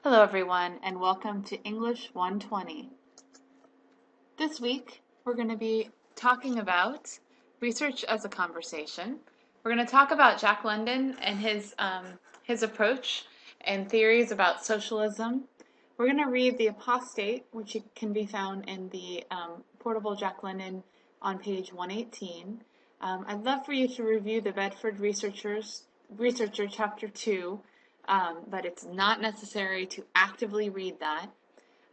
Hello everyone and welcome to English 120. This week we're going to be talking about research as a conversation. We're going to talk about Jack London and his approach and theories about socialism. We're going to read The Apostate, which can be found in the Portable Jack London on page 118. I'd love for you to review the Bedford Researcher Chapter 2, but it's not necessary to actively read that.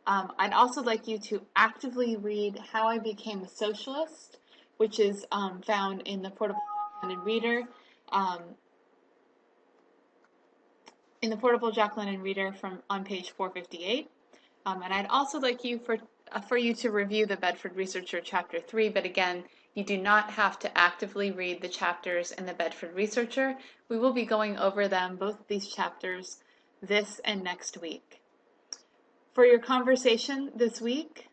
I'd also like you to actively read How I Became a Socialist, which is found in the Portable Jack London Reader. In the Portable Jack London Reader on page 458. And I'd also like you for you to review the Bedford Researcher Chapter 3, but again, you do not have to actively read the chapters in the Bedford Researcher. We will be going over them, both of these chapters, this and next week. For your conversation this week,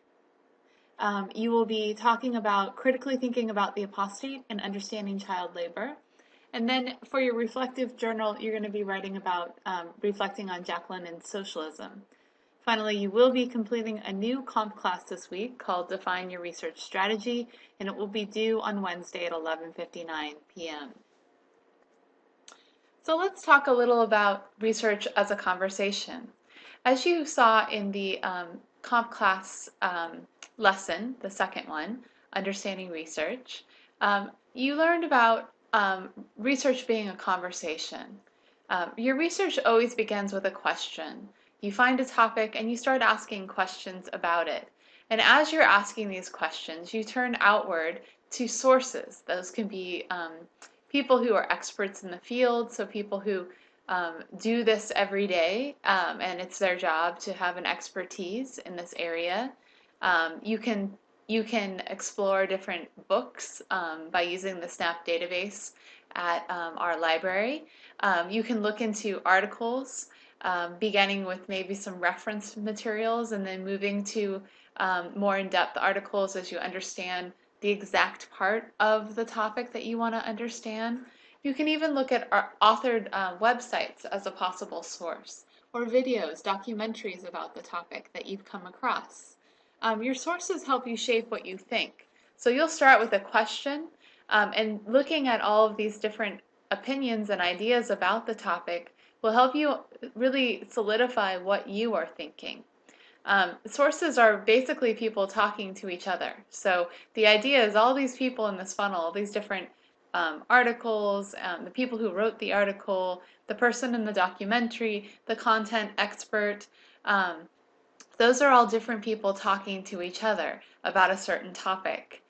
you will be talking about critically thinking about the apostate and understanding child labor. And then for your reflective journal, you're going to be writing about reflecting on Jack London's socialism. Finally, you will be completing a new comp class this week called Define Your Research Strategy, and it will be due on Wednesday at 11:59 p.m. So let's talk a little about research as a conversation. As you saw in the comp class lesson, the second one, Understanding Research, you learned about research being a conversation. Your research always begins with a question. You find a topic and you start asking questions about it. And as you're asking these questions, you turn outward to sources. Those can be people who are experts in the field, so people who do this every day, and it's their job to have an expertise in this area. You can explore different books by using the SNAP database at our library. You can look into articles, beginning with maybe some reference materials and then moving to more in-depth articles as you understand the exact part of the topic that you want to understand. You can even look at authored websites as a possible source, or videos, documentaries about the topic that you've come across. Your sources help you shape what you think. So you'll start with a question, and looking at all of these different opinions and ideas about the topic will help you really solidify what you are thinking. Sources are basically people talking to each other. So the idea is all these people in this funnel, these different articles, the people who wrote the article, the person in the documentary, the content expert, those are all different people talking to each other about a certain topic.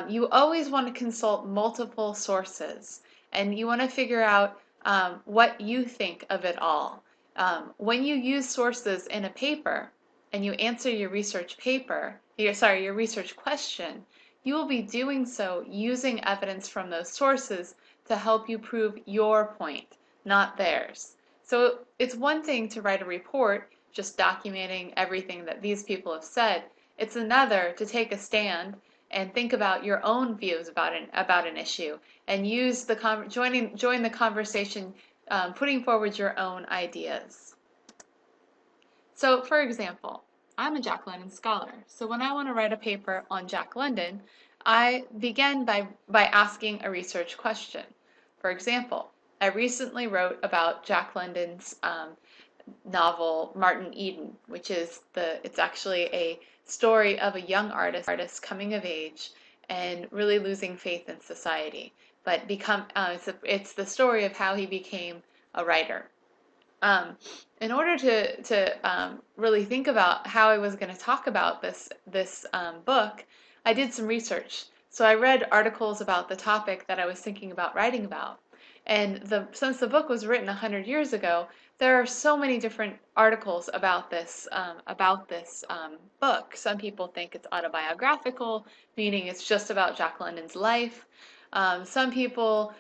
You always want to consult multiple sources, and you want to figure out what you think of it all. When you use sources in a paper and you answer your research your research question, you will be doing so using evidence from those sources to help you prove your point, not theirs. So it's one thing to write a report just documenting everything that these people have said. It's another to take a stand and think about your own views about an issue and use join the conversation, putting forward your own ideas. So, for example, I'm a Jack London scholar. So when I want to write a paper on Jack London, I begin by asking a research question. For example, I recently wrote about Jack London's novel Martin Eden, which is it's actually a story of a young artist coming of age and really losing faith in society. But it's the story of how he became a writer. In order to really think about how I was going to talk about this book, I did some research. So I read articles about the topic that I was thinking about writing about. And since the book was written 100 years ago, there are so many different articles about this book. Some people think it's autobiographical, meaning it's just about Jack London's life. Some people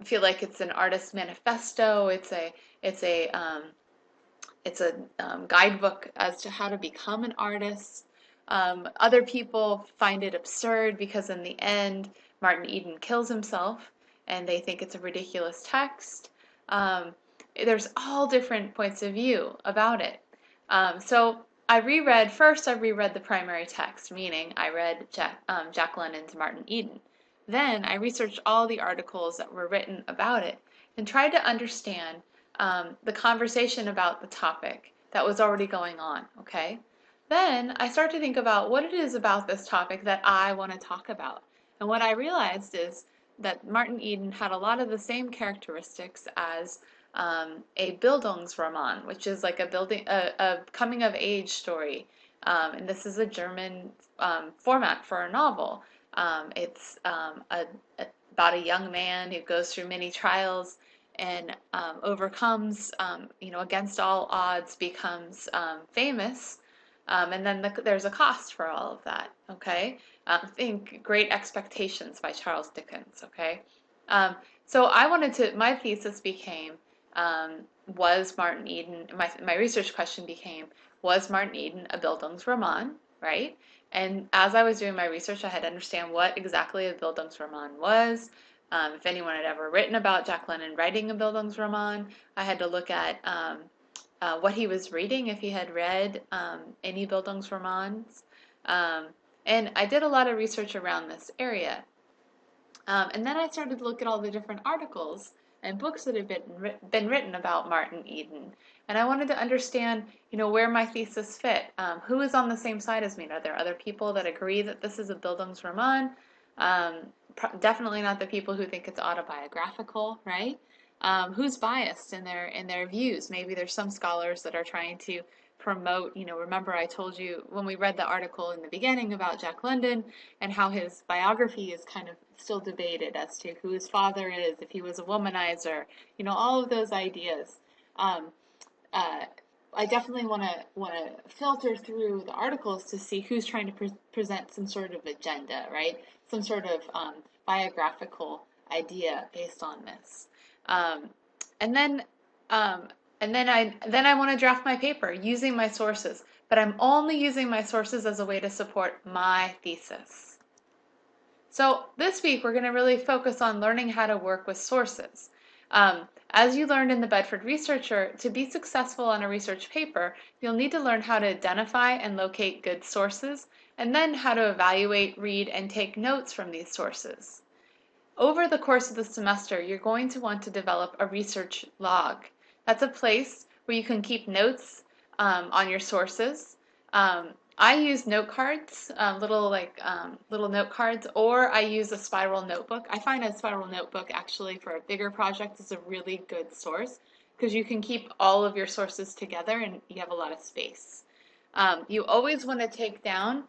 feel like it's an artist's manifesto. It's a guidebook as to how to become an artist. Other people find it absurd because in the end, Martin Eden kills himself, and they think it's a ridiculous text. There's all different points of view about it. So I reread the primary text, meaning I read Jack London's Martin Eden. Then I researched all the articles that were written about it and tried to understand the conversation about the topic that was already going on, okay? Then I start to think about what it is about this topic that I want to talk about. And what I realized is that Martin Eden had a lot of the same characteristics as a Bildungsroman, which is like a coming of age story. And this is a German format for a novel. It's about a young man who goes through many trials and overcomes, against all odds, becomes famous. And then there's a cost for all of that. Okay, think Great Expectations by Charles Dickens. Okay, so my thesis became, was Martin Eden, my research question became, was Martin Eden a Bildungsroman, right? And as I was doing my research, I had to understand what exactly a Bildungsroman was. If anyone had ever written about Jack London writing a Bildungsroman, I had to look at what he was reading, if he had read any Bildungsromans. Um, and I did a lot of research around this area. And then I started to look at all the different articles and books that had been written about Martin Eden. And I wanted to understand, where my thesis fit. Who is on the same side as me? Are there other people that agree that this is a Bildungsroman? Definitely not the people who think it's autobiographical, right? Who's biased in their views? Maybe there's some scholars that are trying to promote, remember I told you when we read the article in the beginning about Jack London and how his biography is kind of still debated as to who his father is, if he was a womanizer, all of those ideas. Um, I definitely want to filter through the articles to see who's trying to present some sort of agenda, right? Some sort of biographical idea based on this. Um, and then um, and then I want to draft my paper using my sources, but I'm only using my sources as a way to support my thesis. So this week we're going to really focus on learning how to work with sources. As you learned in the Bedford Researcher, to be successful on a research paper, you'll need to learn how to identify and locate good sources, and then how to evaluate, read, and take notes from these sources. Over the course of the semester, you're going to want to develop a research log. That's a place where you can keep notes on your sources. I use note cards, little note cards, or I use a spiral notebook. I find a spiral notebook actually for a bigger project is a really good source because you can keep all of your sources together and you have a lot of space. You always want to take down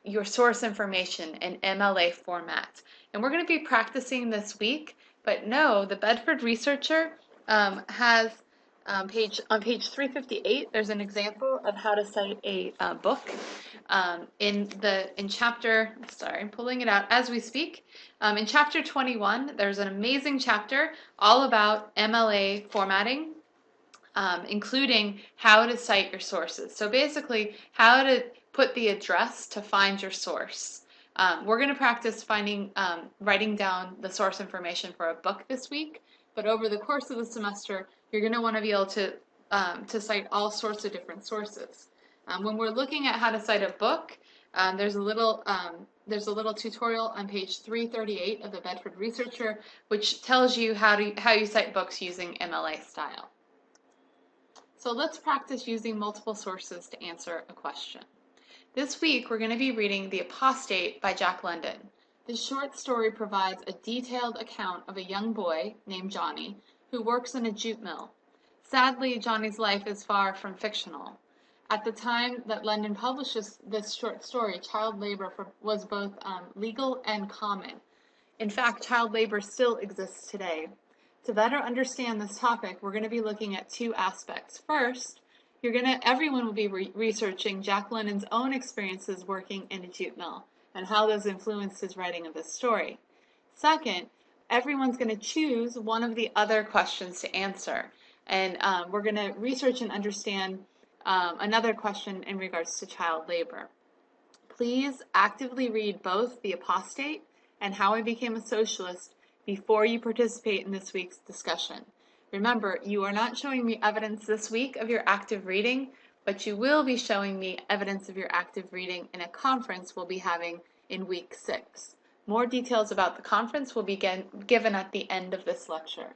your source information in MLA format. And we're going to be practicing this week, but no, the Bedford Researcher has on page 358, there's an example of how to cite a book. In chapter, sorry, I'm pulling it out as we speak. In chapter 21, there's an amazing chapter all about MLA formatting, including how to cite your sources. So basically, how to put the address to find your source. We're going to practice writing down the source information for a book this week, but over the course of the semester, you're going to want to be able to cite all sorts of different sources. When we're looking at how to cite a book, there's a little tutorial on page 338 of the Bedford Researcher, which tells you how you cite books using MLA style. So let's practice using multiple sources to answer a question. This week, we're going to be reading The Apostate by Jack London. This short story provides a detailed account of a young boy named Johnny who works in a jute mill. Sadly, Johnny's life is far from fictional. At the time that London publishes this short story, child labor was both legal and common. In fact, child labor still exists today. To better understand this topic, we're going to be looking at two aspects. First, everyone will be researching Jack London's own experiences working in a jute mill and how those influenced his writing of this story. Second, everyone's going to choose one of the other questions to answer, and we're going to research and understand another question in regards to child labor. Please actively read both The Apostate and How I Became a Socialist before you participate in this week's discussion. Remember, you are not showing me evidence this week of your active reading. but you will be showing me evidence of your active reading in a conference we'll be having in week 6. More details about the conference will be given at the end of this lecture.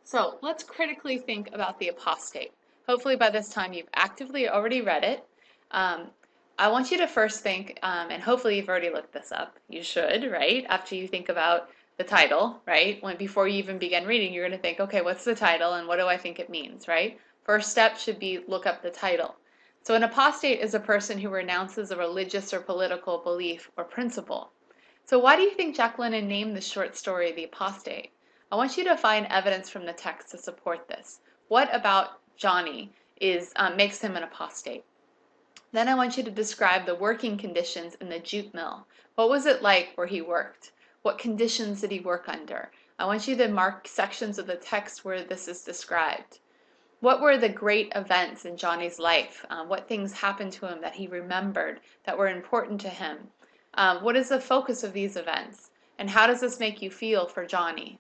So let's critically think about the apostate. Hopefully by this time you've actively already read it. I want you to first think, and hopefully you've already looked this up. You should, right? After you think about the title, right? Before you even begin reading, you're going to think, okay, what's the title and what do I think it means, right? First step should be look up the title. So an apostate is a person who renounces a religious or political belief or principle. So why do you think Jack London named the short story The Apostate? I want you to find evidence from the text to support this. What about Johnny makes him an apostate? Then I want you to describe the working conditions in the jute mill. What was it like where he worked? What conditions did he work under? I want you to mark sections of the text where this is described. What were the great events in Johnny's life? What things happened to him that he remembered that were important to him? What is the focus of these events? And how does this make you feel for Johnny?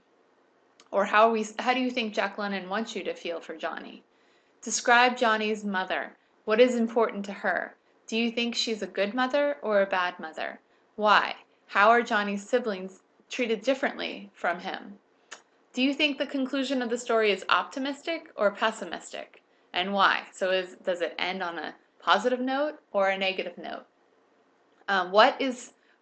Or how do you think Jack London wants you to feel for Johnny? Describe Johnny's mother. What is important to her? Do you think she's a good mother or a bad mother? Why? How are Johnny's siblings treated differently from him? Do you think the conclusion of the story is optimistic or pessimistic? And why? So does it end on a positive note or a negative note?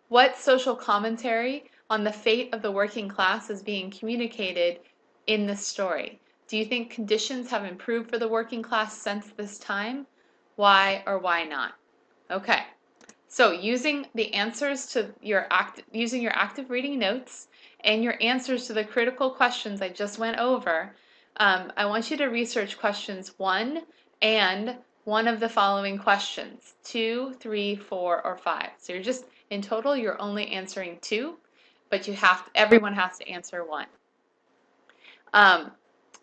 What social commentary on the fate of the working class is being communicated in this story? Do you think conditions have improved for the working class since this time? Why or why not? Okay, so using the answers to your active reading notes and your answers to the critical questions I just went over, I want you to research questions 1 and one of the following questions, 2, 3, 4, or 5. So in total, you're only answering 2, but everyone has to answer 1.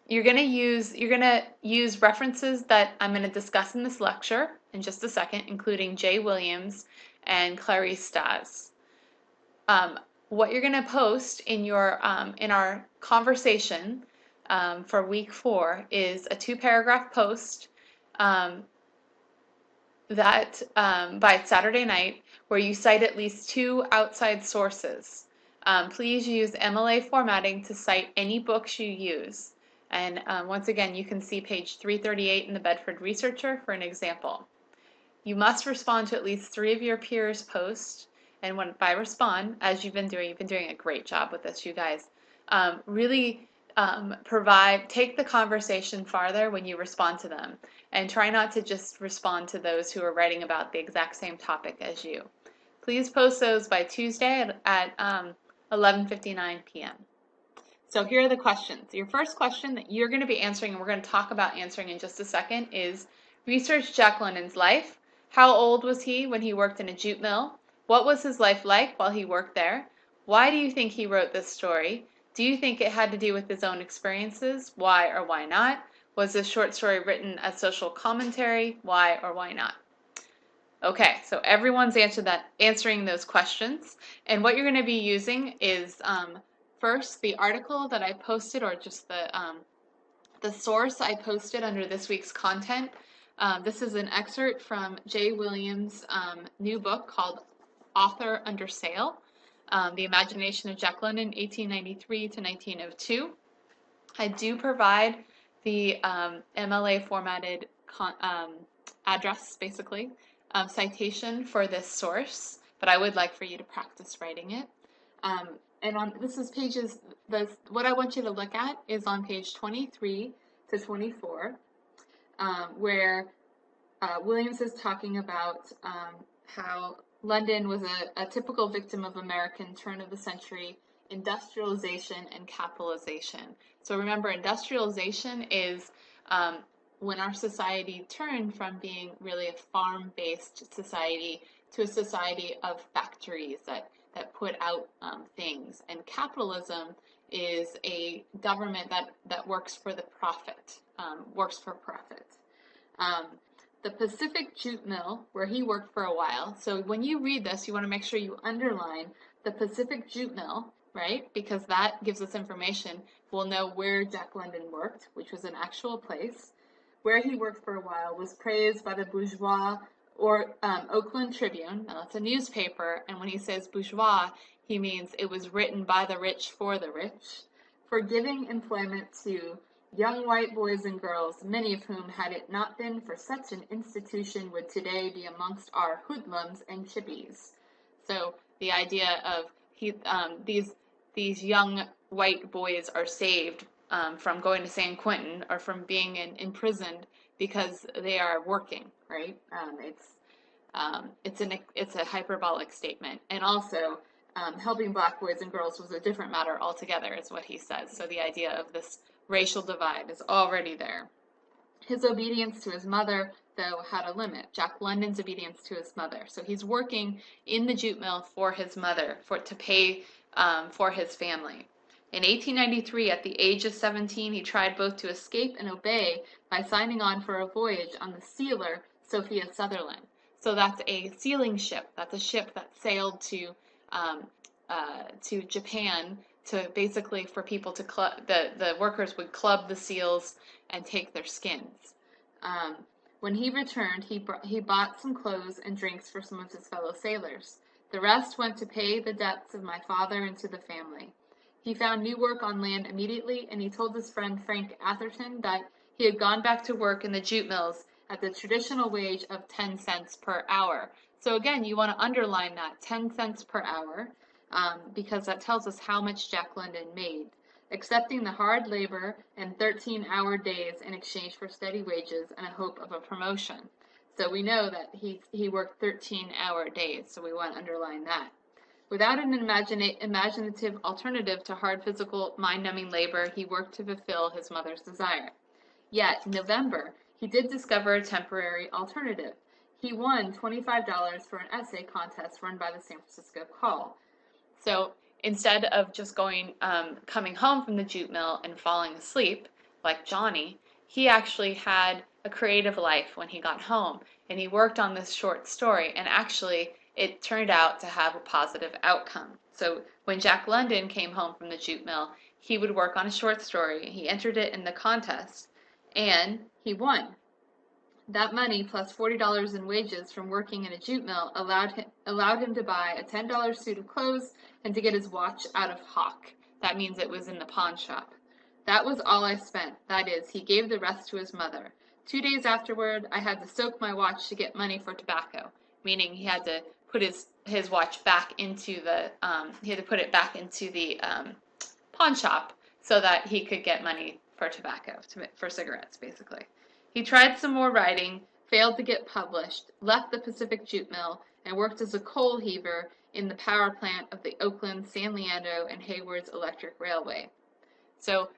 You're going to use references that I'm going to discuss in this lecture in just a second, including Jay Williams and Clarice Stas. What you're going to post in our conversation for week 4 is a 2-paragraph post by Saturday night where you cite at least 2 outside sources. Please use MLA formatting to cite any books you use. And once again, you can see page 338 in the Bedford Researcher for an example. You must respond to at least 3 of your peers' posts. And by respond, as you've been doing a great job with this, you guys. Really take the conversation farther when you respond to them. And try not to just respond to those who are writing about the exact same topic as you. Please post those by Tuesday at 11:59 p.m. So here are the questions. Your first question that you're going to be answering, and we're going to talk about answering in just a second, is research Jack London's life. How old was he when he worked in a jute mill? What was his life like while he worked there? Why do you think he wrote this story? Do you think it had to do with his own experiences? Why or why not? Was this short story written as social commentary? Why or why not? Okay, so everyone's answering those questions. And what you're going to be using is first the article that I posted, or just the source I posted under this week's content. This is an excerpt from Jay Williams' new book called Author Under Sail, The Imagination of Jack London, 1893 to 1902. I do provide the MLA formatted address, basically, citation for this source, but I would like for you to practice writing it. And what I want you to look at is on page 23 to 24, where Williams is talking about how London was a typical victim of American turn-of-the-century industrialization and capitalization. So remember, industrialization is when our society turned from being really a farm-based society to a society of factories that put out things. And capitalism is a government that works for the profit, works for profit. The Pacific Jute Mill, where he worked for a while. So when you read this, you want to make sure you underline the Pacific Jute Mill, right? Because that gives us information. We'll know where Jack London worked, which was an actual place. where he worked for a while, was praised by the bourgeois or Oakland Tribune. Now, that's a newspaper, and when he says bourgeois, he means it was written by the rich for the rich, for giving employment to young white boys and girls, many of whom, had it not been for such an institution, would today be amongst our hoodlums and chippies. So the idea of these young white boys are saved from going to San Quentin or from being imprisoned because they are working, right? It's a hyperbolic statement, and also helping black boys and girls was a different matter altogether, is what he says. So the idea of this racial divide is already there. His obedience to his mother, though, had a limit. Jack London's obedience to his mother. So he's working in the jute mill for his mother, to pay for his family. In 1893, at the age of 17, he tried both to escape and obey by signing on for a voyage on the sealer Sophia Sutherland. So that's a sealing ship. That's a ship that sailed to Japan to basically for people to the workers would club the seals and take their skins. When he returned, he bought some clothes and drinks for some of his fellow sailors. The rest went to pay the debts of my father and to the family. He found new work on land immediately, and he told his friend Frank Atherton that he had gone back to work in the jute mills at the traditional wage of 10 cents per hour. So again, you want to underline that, 10 cents per hour, because that tells us how much Jack London made, accepting the hard labor and 13-hour days in exchange for steady wages and a hope of a promotion. So we know that he worked 13-hour days, so we want to underline that. Without an imaginative alternative to hard physical, mind-numbing labor, he worked to fulfill his mother's desire. Yet, in November, he did discover a temporary alternative. He won $25 for an essay contest run by the San Francisco Call. So instead of just coming home from the jute mill and falling asleep, like Johnny, he actually had a creative life when he got home, and he worked on this short story, and actually it turned out to have a positive outcome. So when Jack London came home from the jute mill, he would work on a short story. He entered it in the contest, and he won. That money, plus $40 in wages from working in a jute mill, allowed him to buy a $10 suit of clothes and to get his watch out of hock. That means it was in the pawn shop. That was all I spent. That is, he gave the rest to his mother. 2 days afterward, I had to soak my watch to get money for tobacco, meaning he had to put his watch back into the pawn shop so that he could get money for tobacco, for cigarettes, basically. He tried some more writing, failed to get published, left the Pacific Jute Mill, and worked as a coal heaver in the power plant of the Oakland, San Leandro, and Haywards Electric Railway. So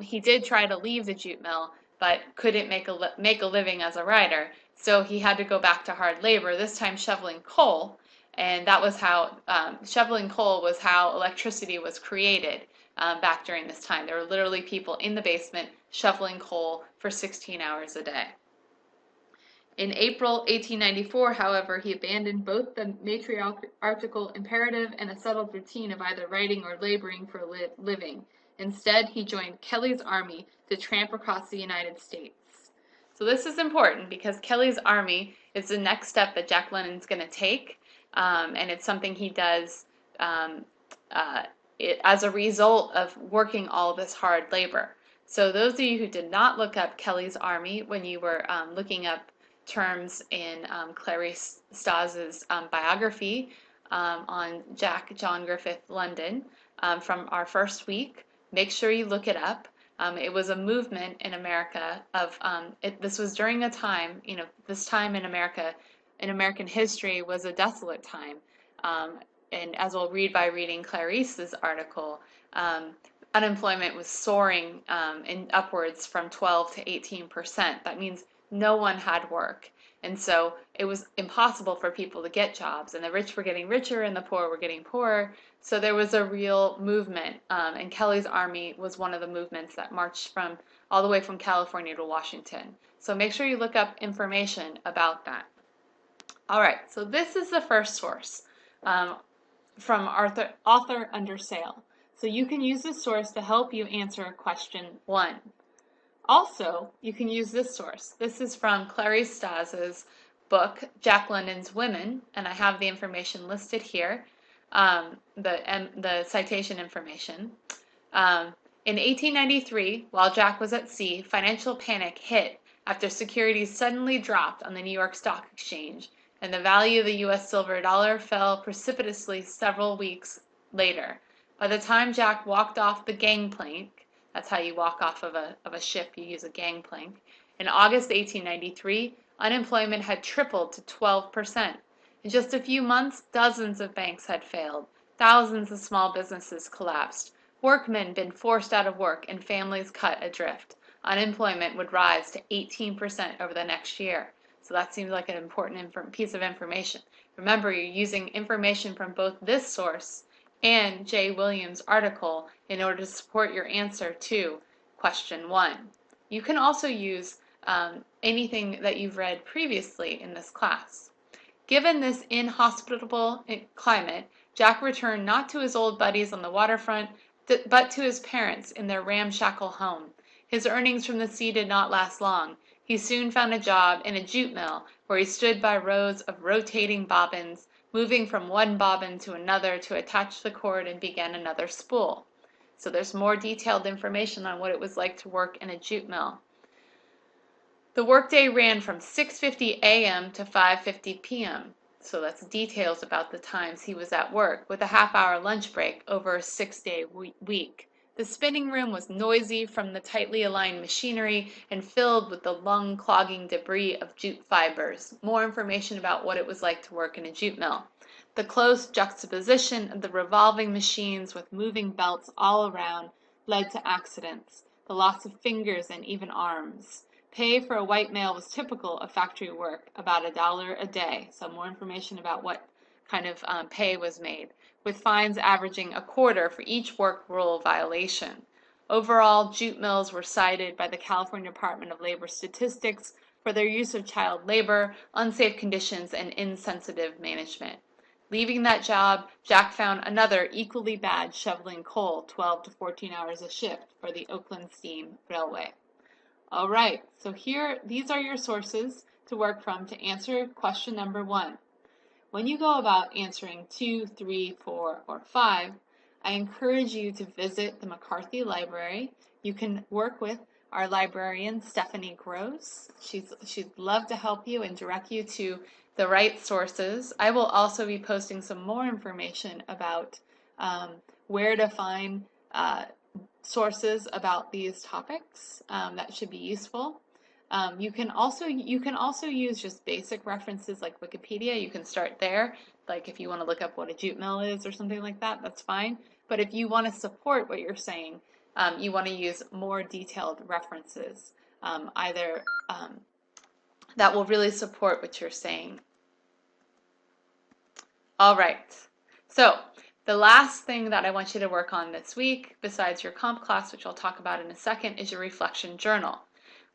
he did try to leave the jute mill, but couldn't make a living as a writer. So he had to go back to hard labor, this time shoveling coal. And that was how, shoveling coal was how electricity was created back during this time. There were literally people in the basement shoveling coal for 16 hours a day. In April 1894, however, he abandoned both the matriarchal imperative and a settled routine of either writing or laboring for a living. Instead, he joined Kelly's army to tramp across the United States. So this is important because Kelly's army is the next step that Jack London's going to take, and it's something he does as a result of working all this hard labor. So those of you who did not look up Kelly's army when you were looking up terms in Clarice Stas's biography on Jack John Griffith London from our first week, make sure you look it up. It was a movement in America of, this was during a time, this time in America, in American history was a desolate time. And as we'll read by reading Clarice's article, unemployment was soaring in upwards from 12 to 18%. That means no one had work. And so it was impossible for people to get jobs, and the rich were getting richer and the poor were getting poorer. So there was a real movement, and Kelly's army was one of the movements that marched all the way from California to Washington. So make sure you look up information about that. All right, so this is the first source from author under sale. So you can use this source to help you answer question 1. Also, you can use this source. This is from Clarice Stas's book, Jack London's Women, and I have the information listed here, the citation information. In 1893, while Jack was at sea, financial panic hit after securities suddenly dropped on the New York Stock Exchange, and the value of the U.S. silver dollar fell precipitously several weeks later. By the time Jack walked off the gangplank, that's how you walk off of a ship, you use a gangplank, in August 1893, unemployment had tripled to 12%. In just a few months, dozens of banks had failed. Thousands of small businesses collapsed. Workmen been forced out of work and families cut adrift. Unemployment would rise to 18% over the next year. So that seems like an important piece of information. Remember, you're using information from both this source and Jay Williams' article in order to support your answer to question 1. You can also use anything that you've read previously in this class. Given this inhospitable climate, Jack returned not to his old buddies on the waterfront, but to his parents in their ramshackle home. His earnings from the sea did not last long. He soon found a job in a jute mill where he stood by rows of rotating bobbins, moving from one bobbin to another to attach the cord and begin another spool. So there's more detailed information on what it was like to work in a jute mill. The workday ran from 6:50 a.m. to 5:50 p.m. So that's details about the times he was at work, with a half-hour lunch break over a 6-day week. The spinning room was noisy from the tightly aligned machinery and filled with the lung-clogging debris of jute fibers. More information about what it was like to work in a jute mill. The close juxtaposition of the revolving machines with moving belts all around led to accidents, the loss of fingers and even arms. Pay for a white male was typical of factory work, about $1 a day. So more information about what kind of pay was made, with fines averaging a quarter for each work rule violation. Overall, jute mills were cited by the California Department of Labor Statistics for their use of child labor, unsafe conditions, and insensitive management. Leaving that job, Jack found another equally bad shoveling coal, 12 to 14 hours a shift, for the Oakland Steam Railway. All right, so these are your sources to work from to answer question number 1. When you go about answering 2, 3, 4, or 5, I encourage you to visit the McCarthy Library. You can work with our librarian, Stephanie Gross. She'd love to help you and direct you to the right sources. I will also be posting some more information about where to find sources about these topics that should be useful. You can also use just basic references like Wikipedia. You can start there, like if you want to look up what a jute mill is or something like that, that's fine. But if you want to support what you're saying, you want to use more detailed references, that will really support what you're saying. All right, so the last thing that I want you to work on this week, besides your comp class, which I'll talk about in a second, is your reflection journal.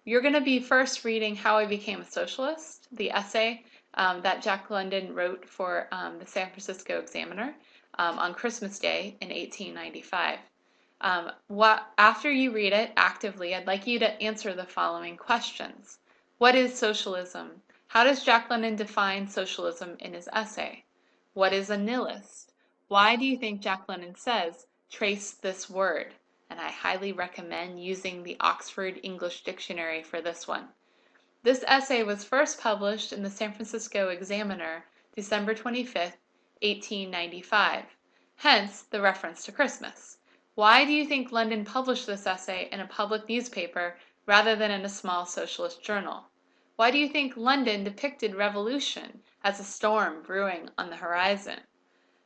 You're going to be first reading How I Became a Socialist, the essay that Jack London wrote for the San Francisco Examiner on Christmas Day in 1895. After you read it actively, I'd like you to answer the following questions. What is socialism? How does Jack London define socialism in his essay? What is a nihilist? Why do you think Jack London says, trace this word? And I highly recommend using the Oxford English Dictionary for this one. This essay was first published in the San Francisco Examiner, December 25th, 1895. Hence, the reference to Christmas. Why do you think London published this essay in a public newspaper rather than in a small socialist journal? Why do you think London depicted revolution as a storm brewing on the horizon?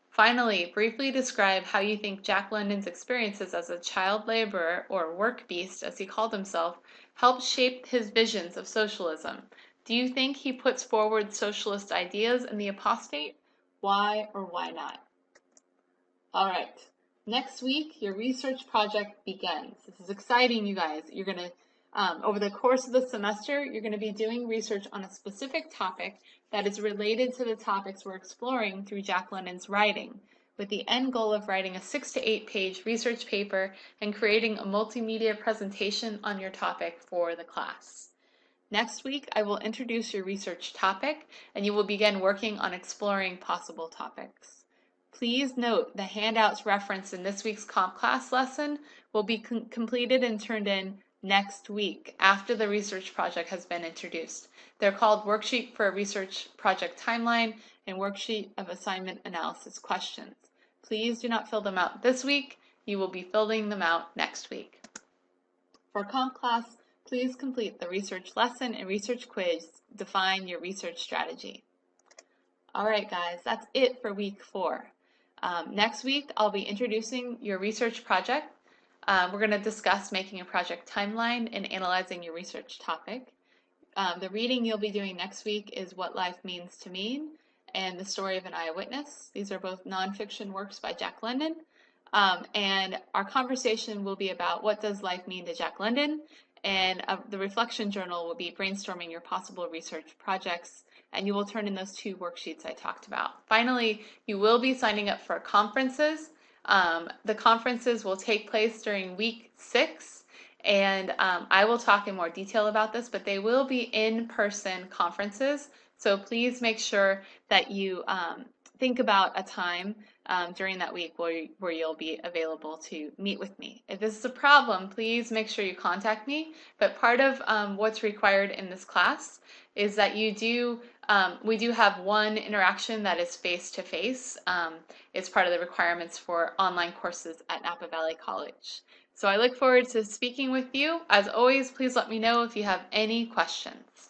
Finally, briefly describe how you think Jack London's experiences as a child laborer, or work beast as he called himself, helped shape his visions of socialism. Do you think he puts forward socialist ideas in The Apostate? Why or why not? All right, next week your research project begins. This is exciting, you guys. You're going to over the course of the semester, you're going to be doing research on a specific topic that is related to the topics we're exploring through Jack London's writing, with the end goal of writing a 6 to 8 page research paper and creating a multimedia presentation on your topic for the class. Next week, I will introduce your research topic and you will begin working on exploring possible topics. Please note the handouts referenced in this week's comp class lesson will be completed and turned in next week after the research project has been introduced. They're called Worksheet for a Research Project Timeline and Worksheet of Assignment Analysis Questions. Please do not fill them out this week. You will be filling them out next week. For comp class, please complete the research lesson and research quiz. Define your research strategy. All right, guys, that's it for week 4. Next week, I'll be introducing your research project. We're going to discuss making a project timeline and analyzing your research topic. The reading you'll be doing next week is What Life Means to Me and The Story of an Eyewitness. These are both nonfiction works by Jack London. And our conversation will be about what does life mean to Jack London, and the reflection journal will be brainstorming your possible research projects, and you will turn in those 2 worksheets I talked about. Finally, you will be signing up for conferences. The conferences will take place during week 6, and I will talk in more detail about this, but they will be in-person conferences, so please make sure that you think about a time during that week where you'll be available to meet with me. If this is a problem, please make sure you contact me. But part of what's required in this class is that we do have one interaction that is face-to-face. It's part of the requirements for online courses at Napa Valley College. So I look forward to speaking with you. As always, please let me know if you have any questions.